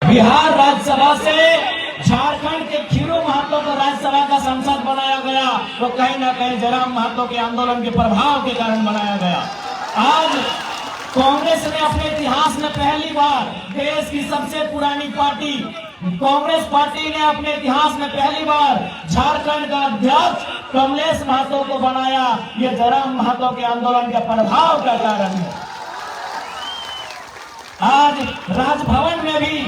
बिहार राज्यसभा से झारखंड के खीरू महतो को राज्यसभा का सांसद बनाया गया, तो कहीं ना कहीं जयराम महतो के आंदोलन के प्रभाव के कारण बनाया गया। आज कांग्रेस ने अपने इतिहास में पहली बार, देश की सबसे पुरानी पार्टी कांग्रेस पार्टी ने अपने इतिहास में पहली बार झारखंड का अध्यक्ष कमलेश महतो को बनाया। ये जयराम महतो के आंदोलन के प्रभाव का कारण है। आज राजभवन में भी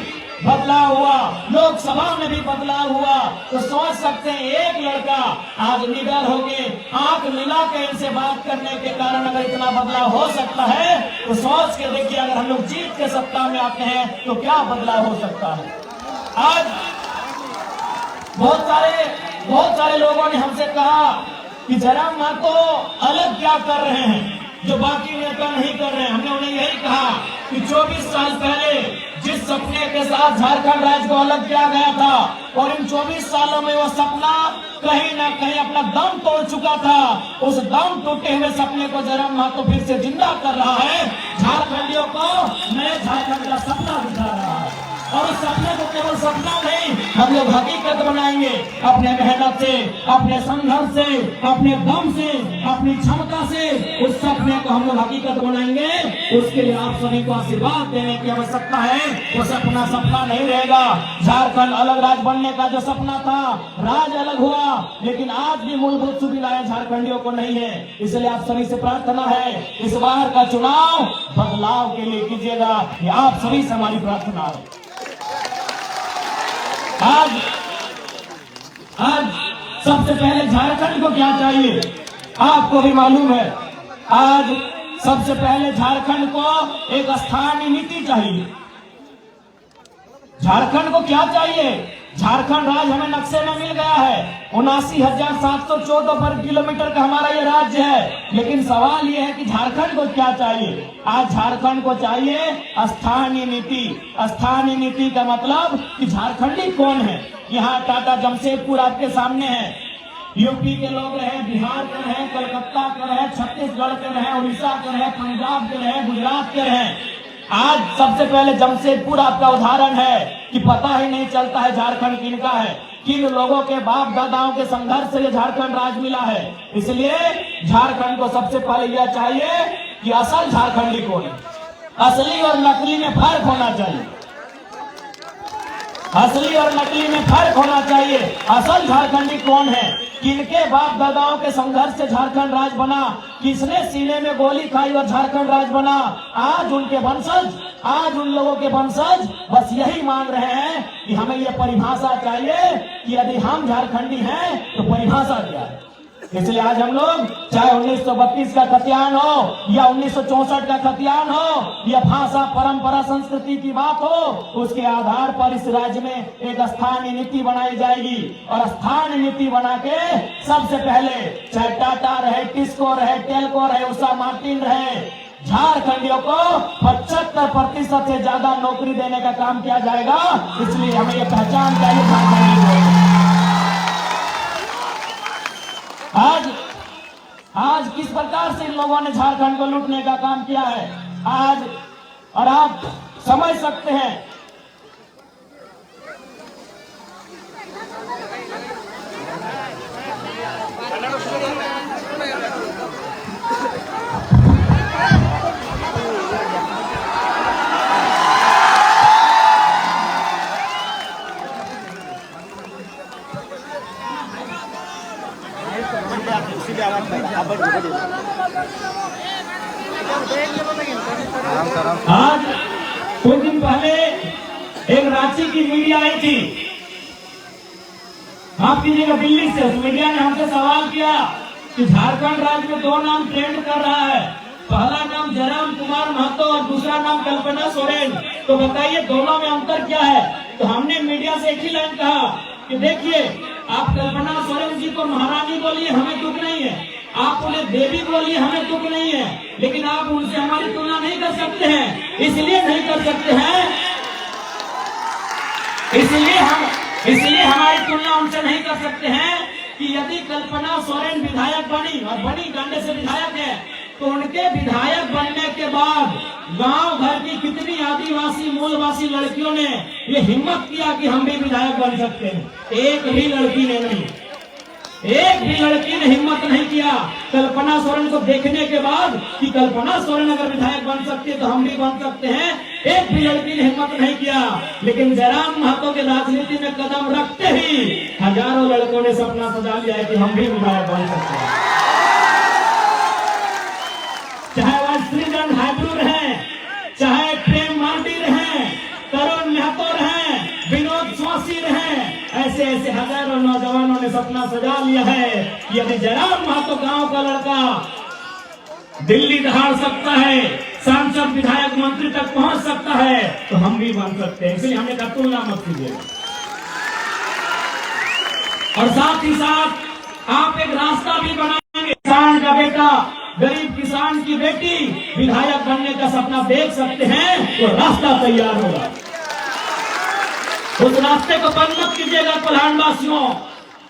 बदलाव हुआ, लोकसभा में भी बदलाव हुआ, तो सोच सकते हैं एक लड़का आज निडर होके आंख मिला के इनसे बात करने के कारण अगर इतना बदलाव हो सकता है, तो सोच के देखिए अगर हम लोग जीत के सत्ता में आते हैं तो क्या बदलाव हो सकता है। आज बहुत सारे लोगों ने हमसे कहा कि जयराम महतो अलग क्या कर रहे हैं जो बाकी नेता नहीं कर रहे हैं। हमने उन्हें यही कहा कि 24 साल पहले जिस सपने के साथ झारखंड राज्य को अलग किया गया था और इन 24 सालों में वो सपना कहीं ना कहीं अपना दम तोड़ चुका था, उस दम टूटे हुए सपने को जयराम महतो फिर से जिंदा कर रहा है, झारखंडियों को नए झारखंड का सपना दिखा रहा है। और उस सपने को केवल सपना नहीं, हम लोग हकीकत बनाएंगे अपने मेहनत से, अपने संघर्ष से, अपने दम से, अपनी क्षमता से उस सपने को हम लोग हकीकत बनाएंगे। उसके लिए आप सभी को आशीर्वाद देने की आवश्यकता है। वो सपना सपना नहीं रहेगा। झारखंड अलग राज्य बनने का जो सपना था, राज्य अलग हुआ, लेकिन आज भी मूलभूत सुविधाएं झारखंडियों को नहीं है। इसलिए आप सभी से प्रार्थना है, इस बार का चुनाव बदलाव के लिए कीजिएगा। ये आप सभी से हमारी प्रार्थना है। आज सबसे पहले झारखंड को क्या चाहिए आपको भी मालूम है। आज सबसे पहले झारखंड को एक स्थानीय नीति चाहिए। झारखंड को क्या चाहिए? झारखंड राज्य हमें नक्शे में मिल गया है। 79,714 वर्ग किलोमीटर का हमारा ये राज्य है, लेकिन सवाल ये है कि झारखंड को क्या चाहिए? आज झारखंड को चाहिए स्थानीय नीति। स्थानीय नीति का मतलब कि झारखंडी कौन है। यहाँ टाटा जमशेदपुर आपके सामने है, यूपी के लोग रहे, बिहार के रहे, कलकत्ता के रहे, छत्तीसगढ़ के रहे, उड़ीसा के रहे, पंजाब के रहे, गुजरात के रहे। आज सबसे पहले जमशेदपुर आपका उदाहरण है कि पता ही नहीं चलता है झारखंड किनका है, किन लोगों के बाप दादाओं के संघर्ष से ये झारखंड राज्य मिला है। इसलिए झारखंड को सबसे पहले यह चाहिए कि असल झारखंडी कौन है। असली और नकली में फर्क होना चाहिए। असली और नकली में फर्क होना चाहिए। असल झारखंडी कौन है, किनके बाप दादाओं के संघर्ष से झारखंड राज्य बना, किसने सीने में गोली खाई और झारखंड राज्य बना। आज उनके वंशज, आज उन लोगों के वंशज बस यही मांग रहे हैं कि हमें ये परिभाषा चाहिए कि यदि हम झारखंडी हैं तो परिभाषा क्या है। इसलिए आज हम लोग चाहे 1932 का खतियान हो या 1964 का खतियान हो या भाषा परंपरा संस्कृति की बात हो, उसके आधार पर इस राज्य में एक स्थानीय नीति बनाई जाएगी। और स्थानीय नीति बना के सबसे पहले चाहे टाटा रहे, टिस्को रहे, टेल्को रहे, उषा मार्टिन रहे, झारखंडियों को 75% से ज्यादा नौकरी देने का काम किया जाएगा। इसलिए हमें ये पहचान चाहिए झारखंडी। आज किस प्रकार से इन लोगों ने झारखंड को लूटने का काम किया है आज, और आप समझ सकते हैं। आज कुछ दिन पहले एक रांची की मीडिया आई थी, माफ कीजिएगा दिल्ली से। उस मीडिया ने हमसे सवाल किया कि झारखंड राज्य में दो नाम ट्रेंड कर रहा है, पहला नाम जयराम कुमार महतो और दूसरा नाम कल्पना सोरेन, तो बताइए दोनों में अंतर क्या है। तो हमने मीडिया से एक ही लाइन कहा कि देखिए, आप कल्पना सोरेन जी को महारानी बोलिए, हमें दुख नहीं है, आप उन्हें देवी बोलिए, हमें दुख नहीं है, लेकिन आप उनसे हमारी तुलना नहीं कर सकते हैं। इसलिए नहीं कर सकते हैं, इसलिए हमारी तुलना उनसे नहीं कर सकते हैं कि यदि कल्पना सोरेन विधायक बनी और बड़ी डंडे से विधायक है, तो उनके विधायक बनने के बाद गांव भर की कितनी आदिवासी मूलवासी लड़कियों ने ये हिम्मत किया कि हम भी विधायक बन सकते हैं। एक भी लड़की ने नहीं, एक भी लड़की ने हिम्मत नहीं किया। कल्पना सोरेन को देखने के बाद कि कल्पना सोरेन अगर विधायक बन सकती है तो हम भी बन सकते हैं, एक भी लड़की ने हिम्मत नहीं किया। लेकिन जयराम महतो के राजनीति में कदम रखते ही हजारों लड़कों ने सपना सजा लिया है कि हम भी विधायक बन सकते हैं। चाहे वह श्रीजन हाइब्रू रहे, चाहे प्रेम मार्डी रहे, तरुण महतो रहे, विनोद स्वासी रहे, ऐसे ऐसे हजारों नौजवानों ने सपना सजा लिया है कि यदि जयराम महतो गांव का लड़का दिल्ली दहाड़ सकता है, सांसद विधायक मंत्री तक पहुंच सकता है, तो हम भी बन सकते हैं। इसलिए हमें तुलना मत कीजिए। और साथ ही साथ आप एक रास्ता भी बनाएंगे। किसान का बेटा, गरीब किसान की बेटी विधायक बनने का सपना देख सकते हैं, तो रास्ता तैयार होगा। उस रास्ते को बंद मत कीजिएगा कोल्हान वासियों।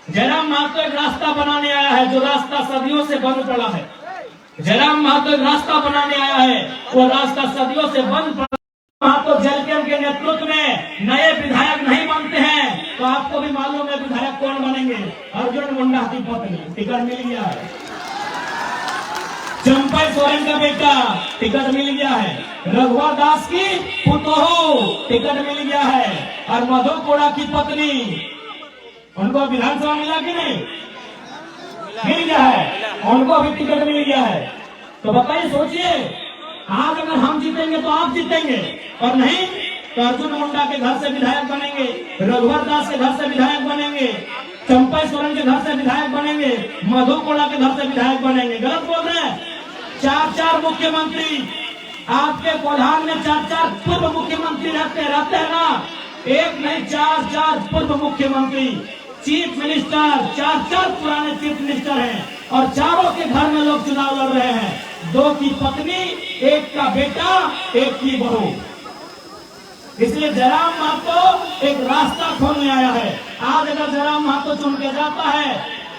जयराम महतो एक रास्ता बनाने आया है, जो रास्ता सदियों से बंद पड़ा है। जयराम महतो एक रास्ता बनाने आया है, वो रास्ता सदियों से बंद पड़ा। महतो जलकेम के नेतृत्व में नए विधायक नहीं बनते हैं, तो आपको भी मालूम है विधायक कौन बनेंगे। अर्जुन मुंडा की पत्नी टिकट मिल गया है, चंपई सोरेन का बेटा टिकट मिल गया है, रघुवर दास की पुतोहू टिकट मिल गया है, और मधु कोड़ा की पत्नी, उनको विधानसभा मिला कि नहीं? मिल गया है, उनको भी टिकट मिल गया है। तो बताइए, सोचिए, आज अगर हम जीतेंगे तो आप जीतेंगे, और नहीं तो अर्जुन मुंडा के घर से विधायक बनेंगे, रघुवर दास के घर से विधायक बनेंगे, चंपई सोरेन के घर से विधायक बनेंगे, मधु कोड़ा के घर से विधायक बनेंगे। गलत बोल रहे हैं। 4-4 मुख्यमंत्री आपके कोल्हान में, 4-4 पूर्व मुख्यमंत्री रहते हैं ना, एक नहीं 4-4 पूर्व मुख्यमंत्री, चीफ मिनिस्टर, 4-4 पुराने चीफ मिनिस्टर हैं, और चारों के घर में लोग चुनाव लड़ रहे हैं। 2 की पत्नी, 1 का बेटा, 1 की बहू। इसलिए जयराम महतो एक रास्ता खोलने आया है। आज अगर जयराम महतो चुन के जाता है,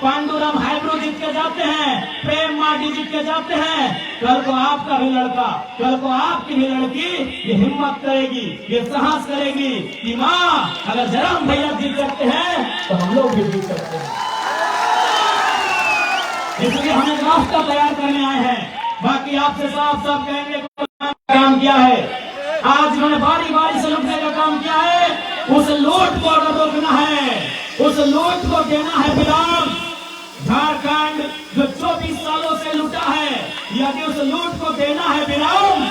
पांडुरंग हाइब्रू जीत के जाते हैं, प्रेम मार्डी जीत के जाते हैं, कल को आपका भी लड़का, कल को आपकी भी लड़की ये हिम्मत करेगी, ये साहस करेगी कि माँ अगर जयराम भैया जीत सकते हैं तो हम लोग भी जीत सकते हैं। इसलिए हम एक रास्ता तैयार करने आए हैं। बाकी आपसे साफ साफ कहेंगे काम किया है। आज उन्होंने बारी बारी से लूटने का काम किया है। उस लूट को अगर रोकना है, उस लूट को देना है विराम। झारखंड जो 24 सालों से लूटा है, यदि उस लूट को देना है विराम,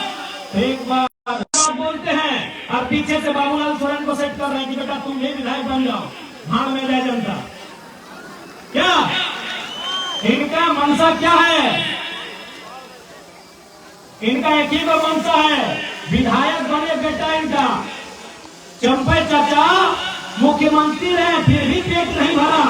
एक बार बोलते हैं और पीछे से बाबूलाल सोरेन को सेट कर रहे हैं कि बेटा तुम भी विधायक बन जाओ, भाड़ में जाए जनता। क्या इनका मनसा क्या है? इनका एक ही को मनसा है, विधायक बने बेटा इनका। चंपई चाचा मुख्यमंत्री रहे फिर भी पेट नहीं भरा,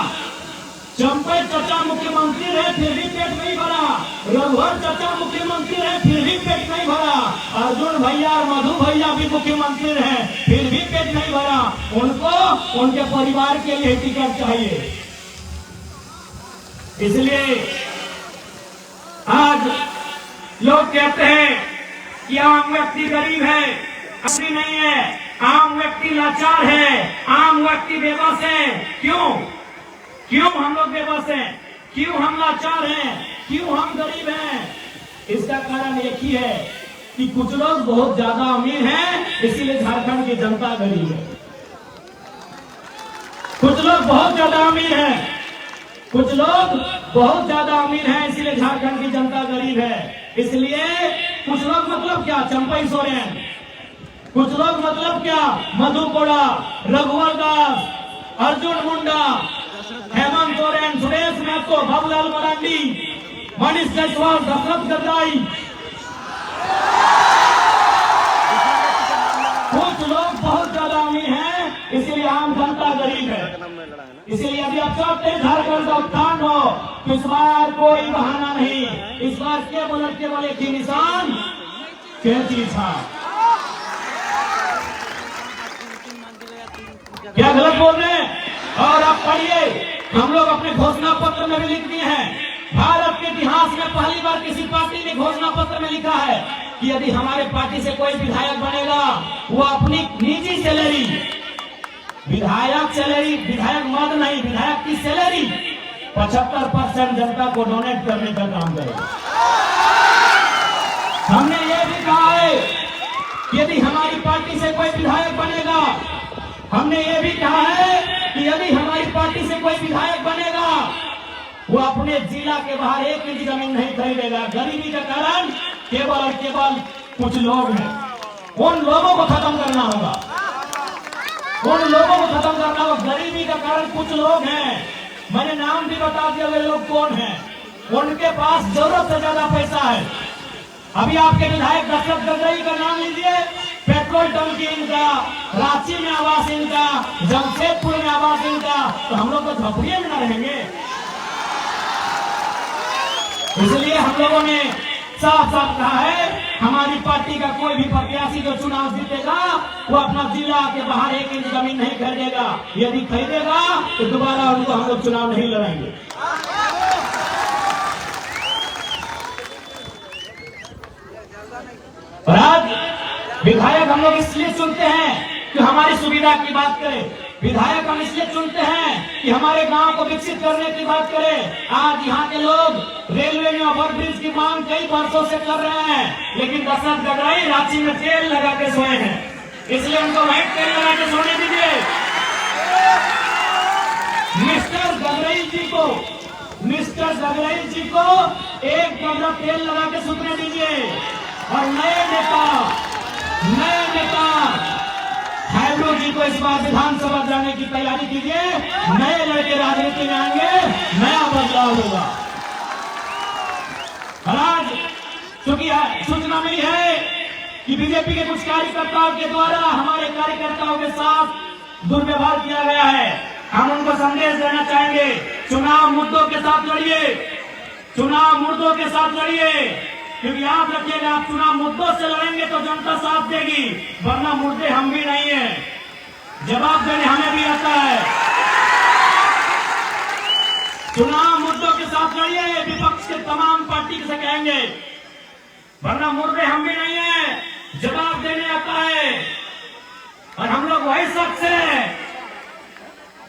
चंपई चाचा मुख्यमंत्री रहे फिर भी पेट नहीं भरा, रघुवर चाचा मुख्यमंत्री रहे फिर भी पेट नहीं भरा, अर्जुन भैया और मधु भैया भी मुख्यमंत्री रहे फिर भी पेट नहीं भरा। उनको उनके परिवार के लिए टिकट चाहिए। इसलिए आज लोग कहते हैं कि आम व्यक्ति गरीब है, असली नहीं है, आम व्यक्ति लाचार है, आम व्यक्ति बेबस है। क्यों हम लोग बेबस हैं? क्यों हम लाचार हैं? क्यों हम गरीब हैं? इसका कारण एक ही है कि कुछ लोग बहुत ज्यादा अमीर हैं, इसीलिए झारखंड की जनता गरीब है। कुछ लोग बहुत ज्यादा अमीर हैं, कुछ लोग बहुत ज्यादा अमीर हैं, इसीलिए झारखंड की जनता गरीब है। इसलिए कुछ लोग मतलब क्या? चंपई सोरेन। कुछ लोग मतलब क्या? मधु कोड़ा, रघुवर दास, अर्जुन मुंडा, हेमंत सोरेन, सुरेश महतो, बाबूलाल मरांडी, मनीष जायसवाल, दशरथ गद्दाई। कुछ लोग बहुत ज्यादा अमीर हैं, इसीलिए आम जनता गरीब है। इसलिए यदि आप चाहते हैं झारखंड का उत्थान हो, तो इस बार कोई बहाना नहीं, इस बार केवल एक ही निशान, कैंची छाप। क्या गलत बोल रहे हैं? और आप पढ़िए, हम लोग अपने घोषणा पत्र में भी लिख दिए हैं, भारत के इतिहास में पहली बार किसी पार्टी ने घोषणा पत्र में लिखा है कि यदि हमारे पार्टी से कोई विधायक बनेगा वो अपनी निजी सैलरी, विधायक मद नहीं, विधायक की सैलरी 75% जनता को डोनेट करने का काम करेगा। हमने ये भी कहा है कि यदि हमारी पार्टी से कोई विधायक बनेगा, हमने ये भी कहा है कि यदि हमारी पार्टी से कोई विधायक बनेगा वो अपने जिला के बाहर 1 इंच जमीन नहीं खरीदेगा। गरीबी के कारण केवल और केवल कुछ लोग हैं, उन लोगों को खत्म करना होगा, उन लोगों को खत्म करना होगा। गरीबी का कारण कुछ लोग हैं, मैंने नाम भी बता दिया वे लोग कौन हैं। उनके पास जरूरत से ज्यादा पैसा है। अभी आपके विधायक दशरथ गगरई का नाम लीजिए, पेट्रोल टंकी इनका, रांची में आवास इनका, जमशेदपुर में आवास इनका, तो हम लोग तो झोपड़िए में न रहेंगे। इसलिए हम लोगों ने साफ साफ कहा है हमारी पार्टी का कोई भी प्रत्याशी जो चुनाव जीतेगा वो अपना जिला के बाहर 1 इंच जमीन नहीं खरीदेगा। यदि खरीदेगा तो दोबारा उनको हम लोग चुनाव नहीं लड़ेंगे। और आज विधायक हम लोग इसलिए चुनते हैं कि हमारी सुविधा की बात करें। विधायक हम इसलिए चुनते हैं कि हमारे गांव को विकसित करने की बात करें। आज यहाँ के लोग रेलवे में ओवरब्रिज की मांग कई वर्षों से कर रहे हैं, लेकिन दशरथ गगरई रांची में तेल लगा के सोए हैं, इसलिए उनको वहीं तेल लगा के सोने दीजिए। मिस्टर गगरई जी को एक कमरा तेल लगा के सुतने दीजिए। और नए नेता हैब्रो जी को इस बार विधानसभा जाने की तैयारी कीजिए। नए लड़के राजनीति में आएंगे, नया बदलाव होगा। आज चूंकि सूचना मिली है कि बीजेपी के कुछ कार्यकर्ताओं के द्वारा हमारे कार्यकर्ताओं के साथ दुर्व्यवहार किया गया है, हम उनको संदेश देना चाहेंगे, चुनाव मुद्दों के साथ लड़िए, चुनाव मुद्दों के साथ लड़िए। क्योंकि याद रखिएगा, आप चुनाव मुद्दों से लड़ेंगे तो जनता साथ देगी, वरना मुद्दे हम भी नहीं है, जवाब देने हमें भी आता है। चुनाव मुद्दों के साथ लड़िए, विपक्ष के तमाम पार्टी से कहेंगे, वरना मुद्दे हम भी नहीं है, जवाब देने आता है। और हम लोग वही शख्स है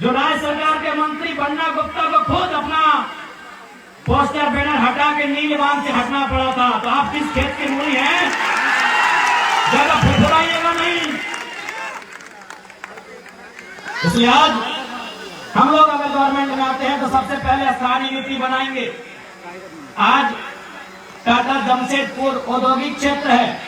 जो राज्य सरकार के मंत्री बन्ना गुप्ता को खुद अपना पोस्टर बैनर हटा के नीलवान से हटना पड़ा था। तो आप किस खेत की मूली हैं, ज्यादा फुफुराइएगा नहीं। इसलिए आज हम लोग अगर गवर्नमेंट में आते हैं तो सबसे पहले स्थानीय नीति बनाएंगे। आज टाटा जमशेदपुर औद्योगिक क्षेत्र है,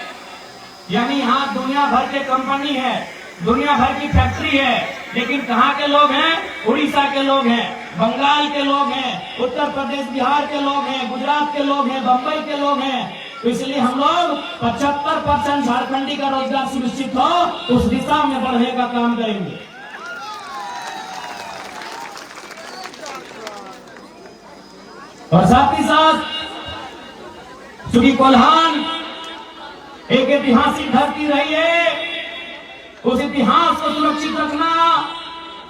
यानी यहाँ दुनिया भर के कंपनी है, दुनिया भर की फैक्ट्री है, लेकिन कहाँ के लोग हैं? उड़ीसा के लोग हैं, बंगाल के लोग हैं, उत्तर प्रदेश बिहार के लोग हैं, गुजरात के लोग हैं, बंबई के लोग हैं। तो इसलिए हम लोग 75% झारखंडी का रोजगार सुनिश्चित हो उस दिशा में बढ़ने का काम करेंगे। और साथ ही साथ चूंकि कोल्हान एक ऐतिहासिक धरती रही है, उस इतिहास को सुरक्षित रखना,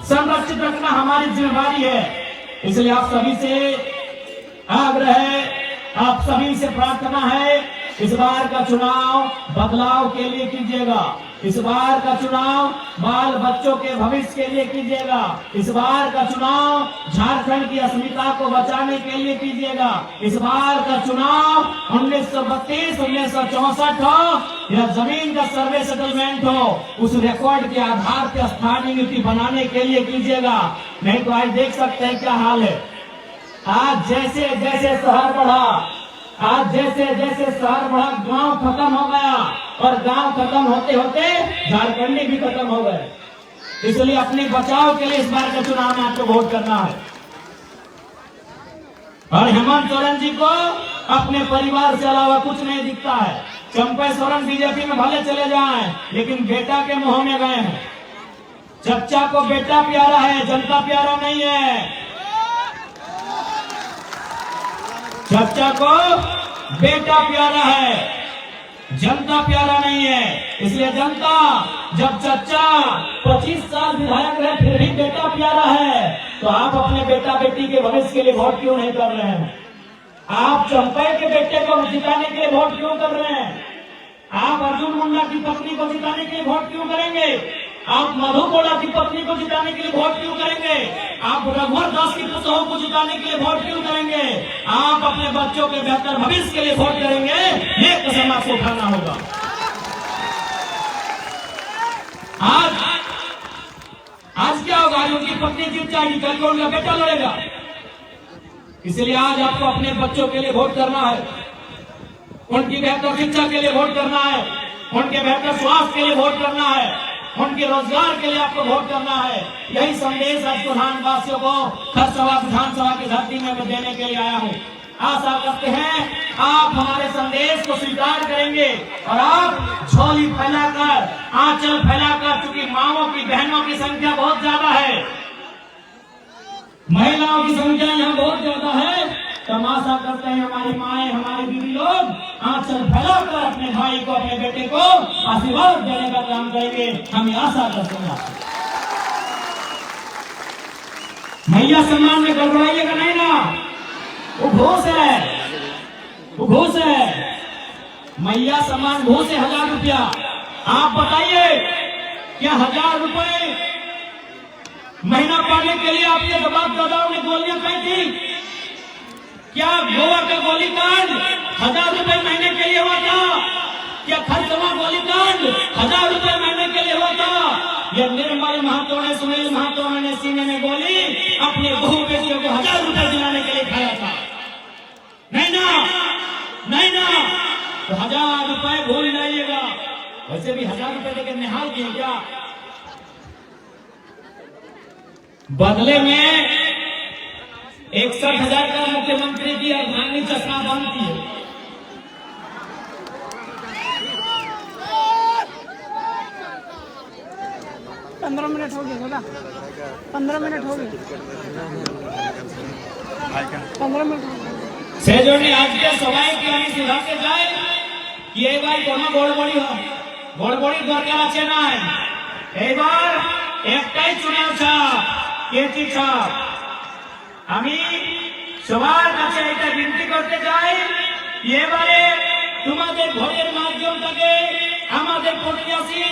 संरक्षित रखना हमारी जिम्मेदारी है। इसलिए आप सभी से आग्रह है, आप सभी से प्रार्थना है, इस बार का चुनाव बदलाव के लिए कीजिएगा। इस बार का चुनाव बाल बच्चों के भविष्य के लिए कीजिएगा। इस बार का चुनाव झारखंड की अस्मिता को बचाने के लिए कीजिएगा। इस बार का चुनाव 1932, 1964 हो या जमीन का सर्वे सेटलमेंट हो, उस रिकॉर्ड के आधार पर स्थानीय नीति बनाने के लिए कीजिएगा। नहीं तो आज देख सकते हैं क्या हाल है। आज जैसे जैसे शहर बढ़ा, आज जैसे जैसे शहर बढ़ा, गांव खत्म हो गया, और गांव खत्म होते होते झारखंडी भी खत्म हो गए। इसलिए अपने बचाव के लिए इस बार के चुनाव में आपको वोट करना है। और हेमंत सोरेन जी को अपने परिवार से अलावा कुछ नहीं दिखता है। चंपा सोरेन बीजेपी में भले चले जाएं, लेकिन बेटा के मुंह में गए हैं। चच्चा को बेटा प्यारा है, जनता प्यारा नहीं है। चच्चा को बेटा प्यारा है, जनता प्यारा नहीं है। इसलिए जनता, जब चच्चा 25 साल विधायक रहे फिर भी बेटा प्यारा है, तो आप अपने बेटा बेटी के भविष्य के लिए वोट क्यों नहीं कर रहे हैं? आप चंपई के बेटे को जिताने के लिए वोट क्यों कर रहे हैं? आप अर्जुन मुंडा की पत्नी को जिताने के लिए वोट क्यों करेंगे? आप मधु कोड़ा की पत्नी को जिताने के लिए वोट क्यों करेंगे? आप रघुवर दास की पुतों को जिताने के लिए वोट क्यों करेंगे? आप अपने बच्चों के बेहतर भविष्य के लिए वोट करेंगे, ये कसम आपको खाना होगा। आज क्या होगा? उनकी पत्नी जीत जाएगी, कल को उनका बेटा लड़ेगा। इसलिए आज आपको अपने बच्चों के लिए वोट करना है, उनकी बेहतर शिक्षा के लिए वोट करना है, उनके बेहतर स्वास्थ्य के लिए वोट करना है, उनके रोजगार के लिए आपको वोट करना है। यही संदेश आज बुरहानवासियों को खरसवा विधानसभा की धरती में मैं देने के लिए आया हूँ। आशा करते हैं आप हमारे संदेश को स्वीकार करेंगे और आप झोली फैलाकर, आंचल फैलाकर, चूंकि माओं की, बहनों की संख्या बहुत ज्यादा है, महिलाओं की संख्या यहाँ बहुत ज्यादा है, तमाशा करते हैं हमारी माएं, हमारी बीवी लोग आंचल फैलाकर अपने भाई को, अपने बेटे को आशीर्वाद देने का काम करेंगे। हम आशा करते हैं। मैया सम्मान में गड़बड़ाइएगा नहीं ना, वो घूस है, वो घूस है। मैया सम्मान घूस है 1000 रुपया। आप बताइए, क्या 1000 रुपए महीना पाने के लिए आपके बाप दादाओं ने गोलियां खाई थी? क्या गोवा का गोलीकांड 1000 रुपए महीने के लिए हुआ था? क्या खरसवा गोलीकांड 1000 रुपए महीने के लिए हुआ था? यह निर्मल महतो ने, सुनील महतो ने सीने में गोली अपने बहू बेटियों को 1000 रुपए दिलाने के लिए खाया था? नहीं ना, नहीं ना। तो 1000 रुपए भूल जाइएगा। वैसे भी 1000 रुपए देकर निहाल किए क्या? बदले में 61,000 का मुख्यमंत्री की अर्धांगिनी चश्मा बंद की है। पंद्रह मिनट हो गए बोला, 15 मिनट हो गए, 15 मिनट से जोड़ने आज के सवाई की আমি सुधारते जाए कि এবার কোনো বড়বড়ি দরকার আছে না। এবার একটাই চুনাव ছাপ, কেটি ছাপ। আমি সবার কাছে এটা বিনতি করতে চাই, এবারে তোমাদের ভোটের মাধ্যমটাকে আমাদের প্রত্যাশী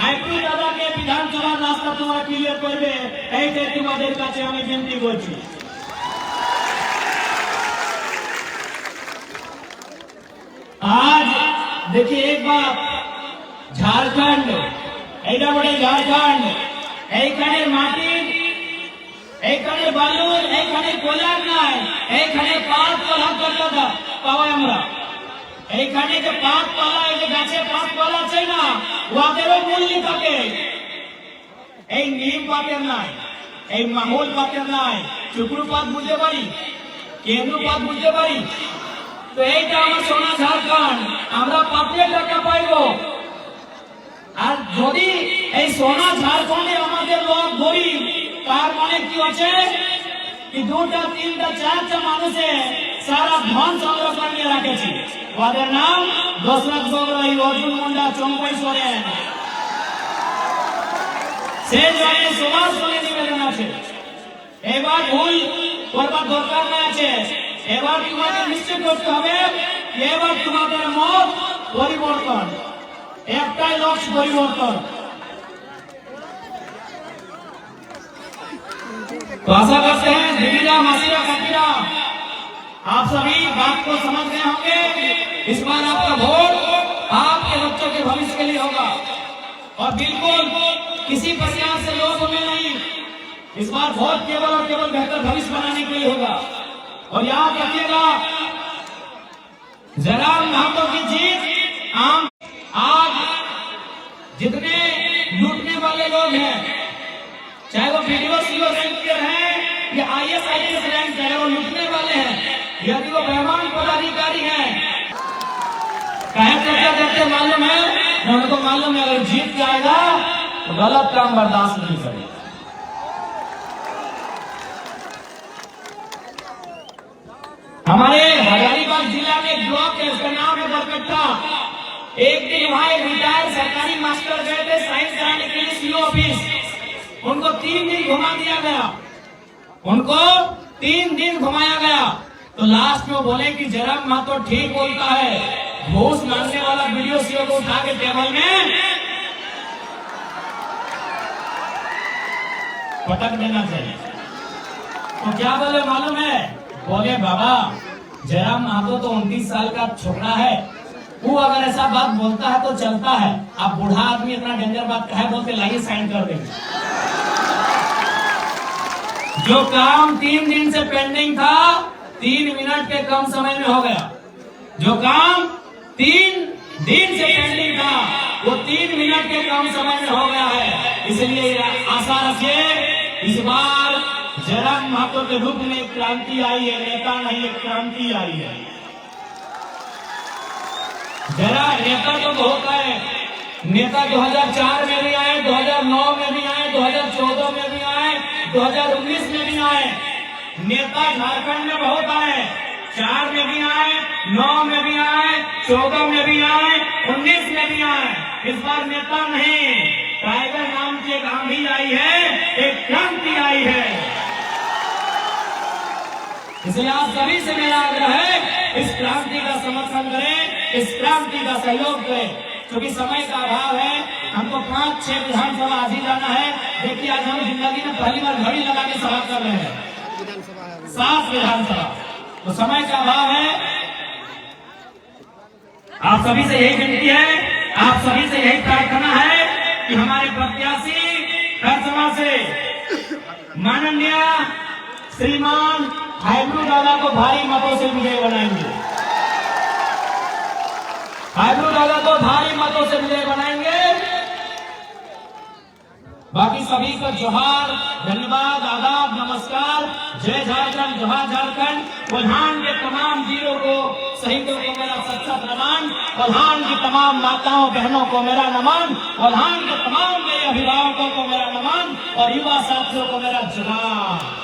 হাইকু দাদাকে বিধানসভার রাস্তা তোমরা ক্লিয়ার করবে, এইটাই তোমাদের কাছে আমি বিনতি করছি। आज देखिए एक बात, झारखंड এইটা বড় ঝাড়খণ্ড, এইখানে মাটি, এইখানে বালু, এইখানে কোয়লা নাই, এইখানে পাত পালা পাওয়াই আমরা। এইখানে যে পাত পালা, এই যে গাছে পাত পালা আছে না, ওদেরও মূল্য থাকে। এই নিম পাতের নাই, এই মাহুল পাতের নাই, চুকরু পাত বুঝতে পারি, কেন্দ্র পাত বুঝতে পারি। তো এইটা আমার সোনা ঝাড়খণ্ড, আমরা পাতের টাকা পাইব। আর যদি এই সোনা ঝাড়খণ্ডে আমাদের লোক গরিব, তার মানে কি হচ্ছে কি 2টা 3টা 4টা মানুষে সারা ধন সংগ্রহ করে রাখেছে। ওদের নাম দশরথ গগৈ, অর্জুন মুন্ডা, চম্পই সোরেন। সে জন্য সবার সঙ্গে নিবেদন আছে, এবার ভুল করবার দরকার না আছে। এবার তোমাদের নিশ্চয় করতে হবে, এবার তোমাদের মত পরিবর্তন, একটাই লক্ষ্য পরিবর্তন। तो आशा करते हैं दीदीरा, मासीरा, काकीरा, आप सभी बात को समझ गए होंगे। इस बार आपका वोट आपके बच्चों के भविष्य के लिए होगा और बिल्कुल किसी प्रकार से लोभ में नहीं। इस बार वोट केवल और केवल बेहतर भविष्य बनाने के लिए होगा। और याद रखिएगा, जयराम महतो की जीत आम। आज जितने लूटने वाले लोग हैं, चाहे वो वीडियो सीओ रैंक के हैं या IAS IPS रैंक के हैं, वो लूटने वाले हैं, यदि वो बेईमान पदाधिकारी हैं, कहे चर्चा करते मालूम है, उनको मालूम है अगर जीत जाएगा तो गलत काम बर्दाश्त नहीं करेगा। हमारे हजारीबाग जिला में एक ब्लॉक है, उसका नाम है बरकट्टा। एक दिन वहां एक रिटायर्ड सरकारी मास्टर गए थे साइंस कराने के लिए सीओ ऑफिस। उनको 3 दिन घुमा दिया गया, उनको 3 दिन घुमाया गया। तो तो लास्ट में वो बोले कि जयराम महतो ठीक बोलता है, घूस मांगने वाला वीडियो सीओ को उठा के टेबल में पटक देना चाहिए। तो क्या बोले मालूम है? बोले बाबा जयराम महतो तो 29 साल का छोकरा है, वो अगर ऐसा बात बोलता है तो चलता है, आप बूढ़ा आदमी इतना डेंजर बात कहे बोलते, लाइए साइन कर देंगे। जो काम 3 दिन से पेंडिंग था 3 मिनट के कम समय में हो गया। जो काम 3 दिन से पेंडिंग था वो 3 मिनट के कम समय में हो गया है। इसलिए आशा रखिए इस बार जयराम महतो के रूप में एक क्रांति आई है, नेता नहीं एक क्रांति आई है। जरा नेता तो बहुत है, नेता 2004 में भी आए, 2009 में भी आए, 2014 में भी आए, 2019 में भी आए। नेता झारखंड में बहुत आए, 4 में भी आए, 9 में भी आए, 14 में भी आए, 19 में भी आए। इस बार नेता नहीं, टाइगर नाम की एक आंधी आई है, एक क्रांति आई है। इसलिए आप सभी से मेरा आग्रह है इस क्रांति का समर्थन करें, इस क्रांति का सहयोग करें। क्योंकि समय का अभाव है, हमको 5-6 विधानसभा आज ही जाना है। देखिए आज हम जिंदगी में पहली बार घड़ी लगा के सभा कर रहे हैं, 7 विधानसभा, तो समय का अभाव है। आप सभी से यही विनती है, आप सभी से यही प्रार्थना है कि हमारे प्रत्याशी खरसमा से माननीय श्रीमान हाइब्रू दादा को भारी मतों से विजय बनाएंगे, हाइब्रू दादा को भारी मतों से विजय बनाएंगे। बाकी सभी को जोहार, धन्यवाद, आदाब, नमस्कार, जय झारखंड, जोहार झारखंड। कोल्हान के तमाम वीरों को, शहीदों को मेरा सच्चा नमन, कोल्हान की तमाम माताओं बहनों को मेरा नमन, कोल्हान के तमाम मेरे अभिभावकों को मेरा नमन और युवा साथियों को मेरा जोहार।